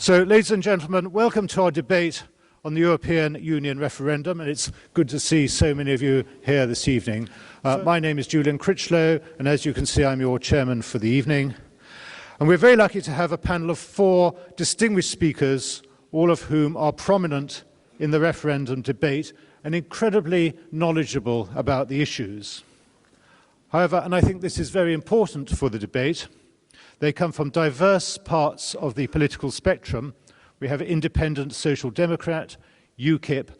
So, ladies and gentlemen, welcome to our debate on the European Union referendum, and it's good to see so many of you here this evening. My name is Julian Critchlow, and as you can see, I'm your chairman for the evening. And we're very lucky to have a panel of 4 distinguished speakers, all of whom are prominent in the referendum debate and incredibly knowledgeable about the issues. However, and I think this is very important for the debate, they come from diverse parts of the political spectrum. We have Independent, Social Democrat, UKIP,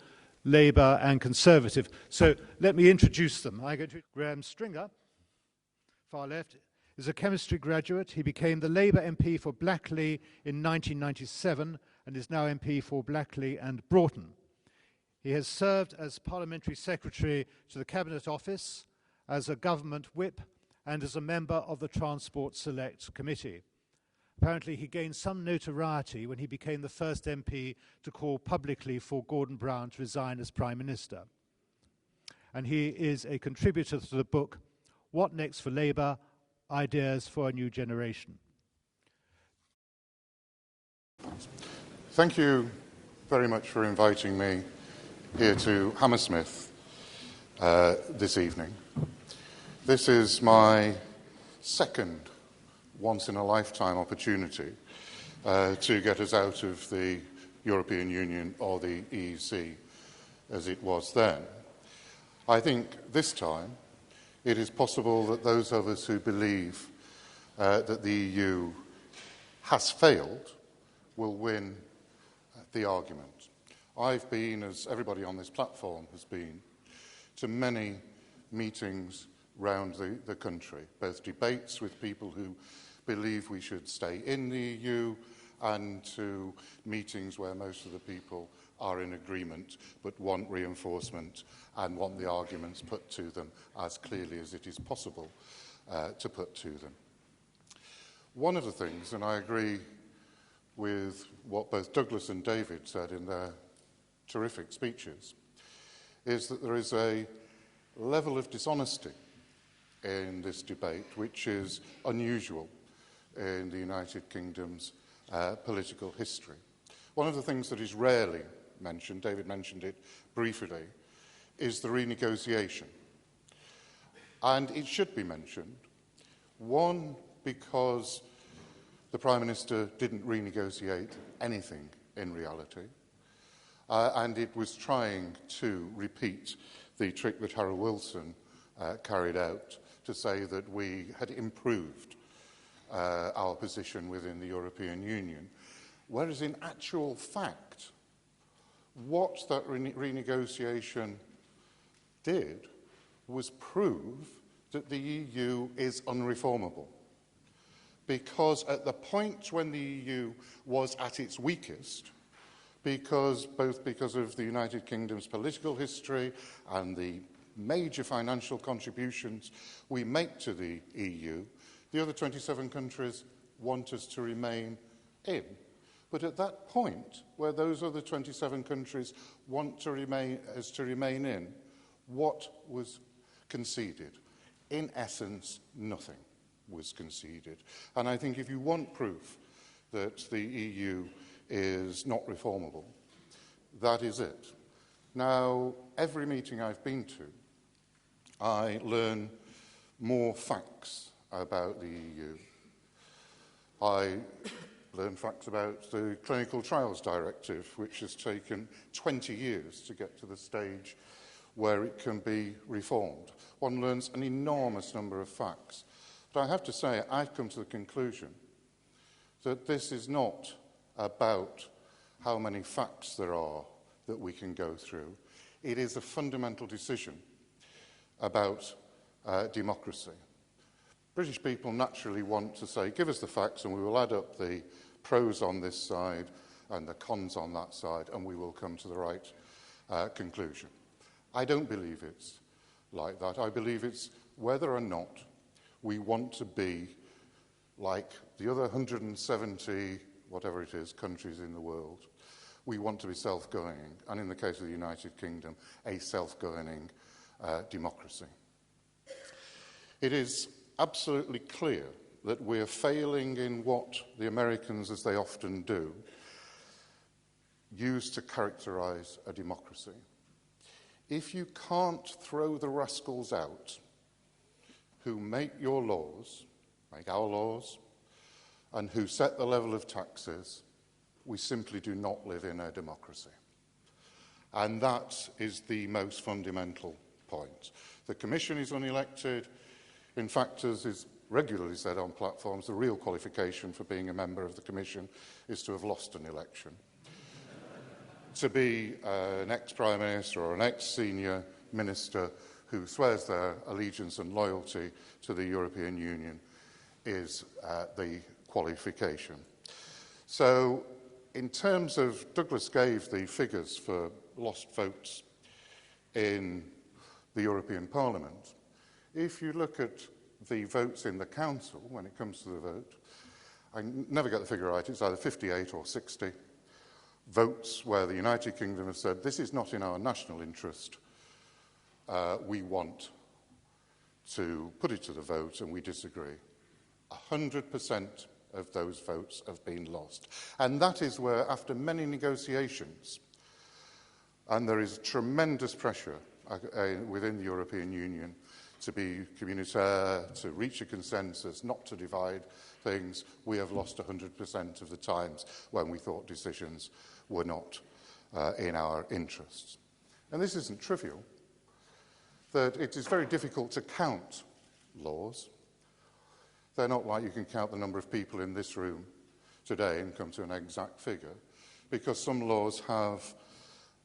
Labour and Conservative. So let me introduce them. I go to Graham Stringer, far left, is a chemistry graduate. He became the Labour MP for Blackley in 1997 and is now MP for Blackley and Broughton. He has served as Parliamentary Secretary to the Cabinet Office, as a Government Whip, and as a member of the Transport Select Committee. Apparently, he gained some notoriety when he became the first MP to call publicly for Gordon Brown to resign as Prime Minister. And he is a contributor to the book, What Next for Labour? Ideas for a New Generation. Thank you very much for inviting me here to Hammersmith this evening. This is my second once-in-a-lifetime opportunity to get us out of the European Union or the EEC as it was then. I think this time it is possible that those of us who believe that the EU has failed will win the argument. I've been, as everybody on this platform has been, to many meetings round the country, both debates with people who believe we should stay in the EU and to meetings where most of the people are in agreement but want reinforcement and want the arguments put to them as clearly as it is possible to put to them. One of the things, and I agree with what both Douglas and David said in their terrific speeches, is that there is a level of dishonesty in this debate which is unusual in the United Kingdom's political history. One of the things that is rarely mentioned, David mentioned it briefly, is the renegotiation. And it should be mentioned, one, because the Prime Minister didn't renegotiate anything in reality, and it was trying to repeat the trick that Harold Wilson carried out to say that we had improved our position within the European Union, whereas in actual fact, what that renegotiation did was prove that the EU is unreformable. Because at the point when the EU was at its weakest, both because of the United Kingdom's political history and the major financial contributions we make to the EU, the other 27 countries want us to remain in. But at that point, where those other 27 countries want us to remain in, what was conceded? In essence, nothing was conceded. And I think if you want proof that the EU is not reformable, that is it. Now, every meeting I've been to, I learn more facts about the EU. I learn facts about the Clinical Trials Directive, which has taken 20 years to get to the stage where it can be reformed. One learns an enormous number of facts. But I have to say, I've come to the conclusion that this is not about how many facts there are that we can go through. It is a fundamental decision about democracy. British people naturally want to say, give us the facts and we will add up the pros on this side and the cons on that side and we will come to the right conclusion. I don't believe it's like that. I believe it's whether or not we want to be like the other 170, whatever it is, countries in the world. We want to be self-governing, and in the case of the United Kingdom, a self-governing democracy. It is absolutely clear that we're failing in what the Americans, as they often do, used to characterise a democracy. If you can't throw the rascals out who make your laws, make our laws, and who set the level of taxes, we simply do not live in a democracy. And that is the most fundamental point. The Commission is unelected. In fact, as is regularly said on platforms, the real qualification for being a member of the Commission is to have lost an election. To be an ex-Prime Minister or an ex-senior minister who swears their allegiance and loyalty to the European Union is the qualification. So, in terms of, Douglas gave the figures for lost votes in the European Parliament. If you look at the votes in the Council, when it comes to the vote, I never get the figure right, it's either 58 or 60 votes where the United Kingdom has said, this is not in our national interest, we want to put it to the vote and we disagree. 100% of those votes have been lost. And that is where, after many negotiations, and there is tremendous pressure within the European Union to be communautaire, to reach a consensus, not to divide things, we have lost 100% of the times when we thought decisions were not in our interests. And this isn't trivial, that it is very difficult to count laws. They're not like you can count the number of people in this room today and come to an exact figure, because some laws have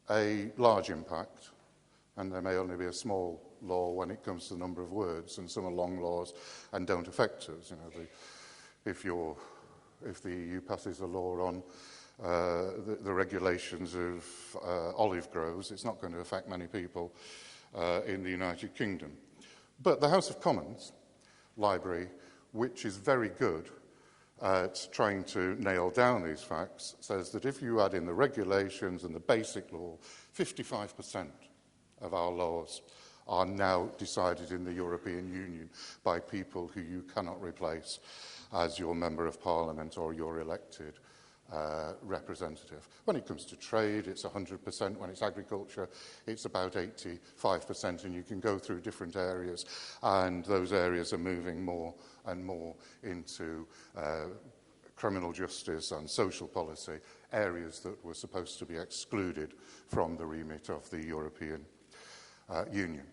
a large impact, and there may only be a small law when it comes to the number of words, and some are long laws and don't affect us. You know, if the EU passes a law on the regulations of olive groves, it's not going to affect many people in the United Kingdom. But the House of Commons Library, which is very good at trying to nail down these facts, says that if you add in the regulations and the basic law, 55% of our laws are now decided in the European Union by people who you cannot replace as your Member of Parliament or your elected representative. When it comes to trade, it's 100%. When it's agriculture, it's about 85%. And you can go through different areas, and those areas are moving more and more into criminal justice and social policy, areas that were supposed to be excluded from the remit of the European Union.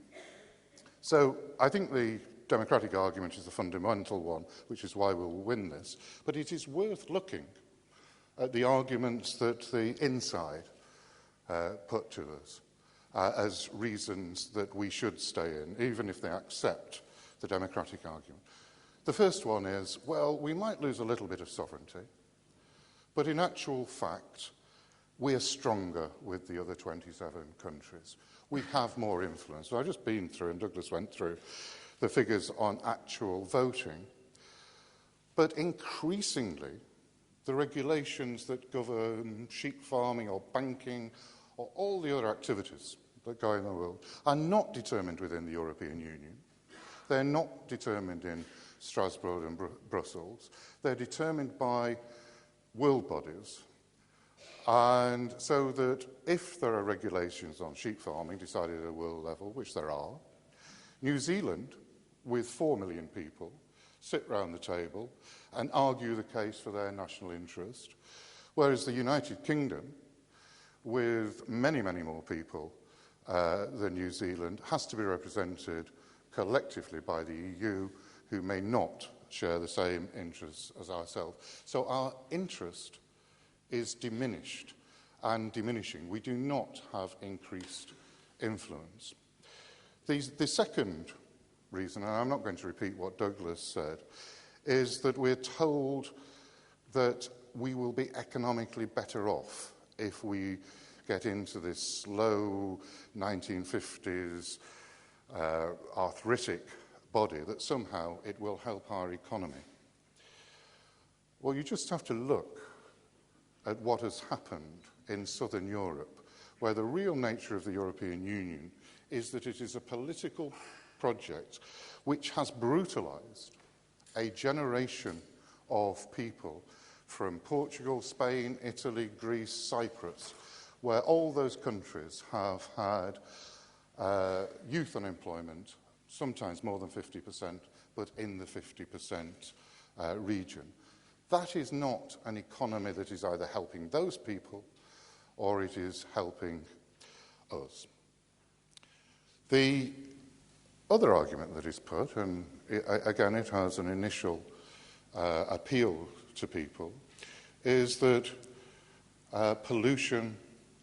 So I think the democratic argument is the fundamental one, which is why we'll win this. But it is worth looking at the arguments that the inside put to us as reasons that we should stay in, even if they accept the democratic argument. The first one is, well, we might lose a little bit of sovereignty, but in actual fact, we are stronger with the other 27 countries. We have more influence. So I've just been through, and Douglas went through, the figures on actual voting. But increasingly, the regulations that govern sheep farming or banking or all the other activities that go in the world are not determined within the European Union. They're not determined in Strasbourg and Brussels. They're determined by world bodies. And so that if there are regulations on sheep farming decided at a world level, which there are, New Zealand, with 4 million people, sit round the table and argue the case for their national interest, whereas the United Kingdom, with many, many more people than New Zealand, has to be represented collectively by the EU, who may not share the same interests as ourselves. So our interest is diminished and diminishing. We do not have increased influence. The second reason, and I'm not going to repeat what Douglas said, is that we're told that we will be economically better off if we get into this slow 1950s arthritic body, that somehow it will help our economy. Well, you just have to look at what has happened in southern Europe, where the real nature of the European Union is that it is a political project which has brutalized a generation of people from Portugal, Spain, Italy, Greece, Cyprus, where all those countries have had youth unemployment, sometimes more than 50%, but in the 50% region. That is not an economy that is either helping those people or it is helping us. The other argument that is put, and again it has an initial appeal to people, is that pollution,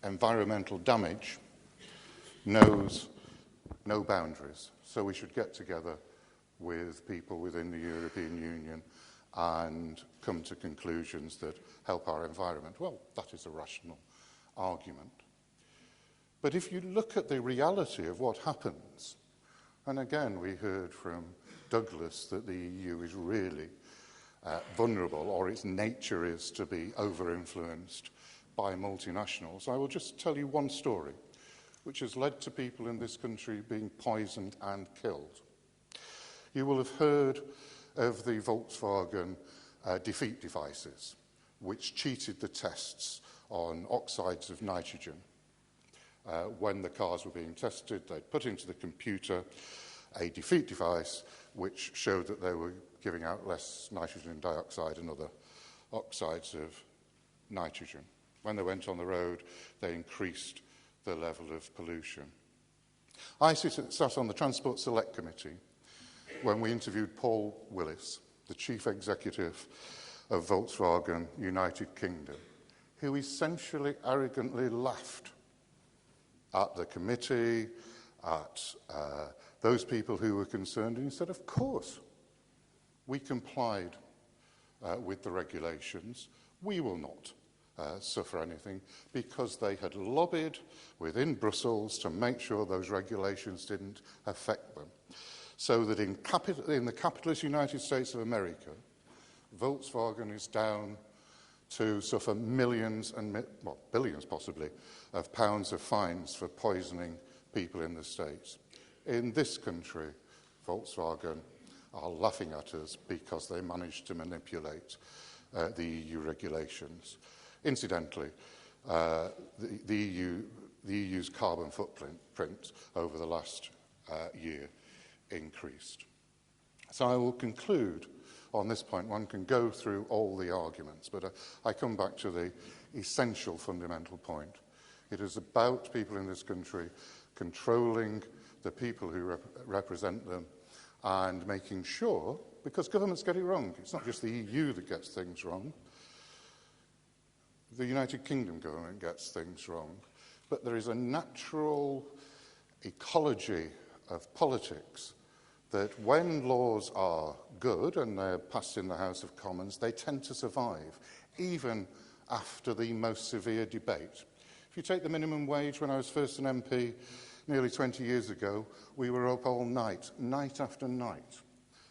environmental damage knows no boundaries. So we should get together with people within the European Union and come to conclusions that help our environment. Well, that is a rational argument. But if you look at the reality of what happens, and again we heard from Douglas that the EU is really vulnerable, or its nature is to be over-influenced by multinationals, I will just tell you one story which has led to people in this country being poisoned and killed. You will have heard of the Volkswagen defeat devices, which cheated the tests on oxides of nitrogen. When the cars were being tested, they'd put into the computer a defeat device which showed that they were giving out less nitrogen dioxide and other oxides of nitrogen. When they went on the road, they increased the level of pollution. I sat on the Transport Select Committee when we interviewed Paul Willis, the chief executive of Volkswagen United Kingdom, who essentially arrogantly laughed at the committee, at those people who were concerned, and he said, of course, we complied with the regulations. We will not suffer anything, because they had lobbied within Brussels to make sure those regulations didn't affect them. So that in the capitalist United States of America, Volkswagen is down to suffer millions and billions possibly of pounds of fines for poisoning people in the States. In this country, Volkswagen are laughing at us because they managed to manipulate the EU regulations. Incidentally, the EU's carbon footprint over the last year increased. So I will conclude on this point. One can go through all the arguments, but I come back to the essential fundamental point. It is about people in this country controlling the people who represent them and making sure, because governments get it wrong, it's not just the EU that gets things wrong, the United Kingdom government gets things wrong, but there is a natural ecology of politics that when laws are good and they're passed in the House of Commons, they tend to survive, even after the most severe debate. If you take the minimum wage, when I was first an MP nearly 20 years ago, we were up all night, night after night,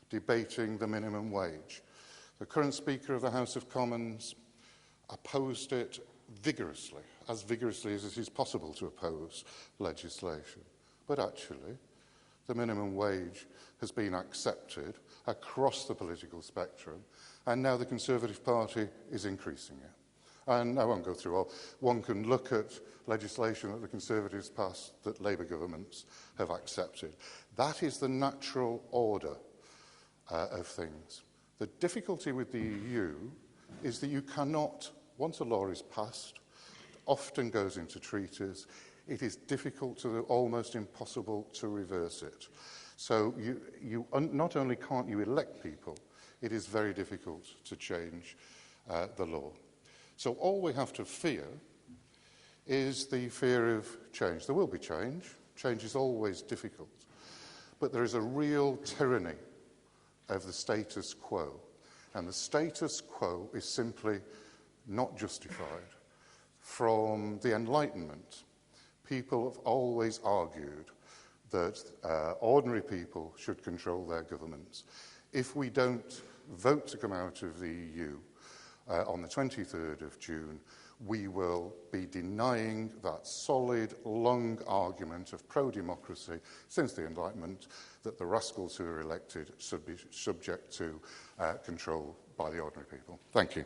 debating the minimum wage. The current Speaker of the House of Commons opposed it vigorously as it is possible to oppose legislation. But actually, the minimum wage has been accepted across the political spectrum, and now the Conservative Party is increasing it. And I won't go through all. One can look at legislation that the Conservatives passed that Labour governments have accepted. That is the natural order of things. The difficulty with the EU is that you cannot, once a law is passed, often goes into treaties, it is difficult to, almost impossible to reverse it. So not only can't you elect people, it is very difficult to change the law. So all we have to fear is the fear of change. There will be change. Change is always difficult. But there is a real tyranny of the status quo. And the status quo is simply not justified. From the Enlightenment, people have always argued that ordinary people should control their governments. If we don't vote to come out of the EU on the 23rd of June, we will be denying that solid, long argument of pro-democracy since the Enlightenment that the rascals who are elected should be subject to control by the ordinary people. Thank you.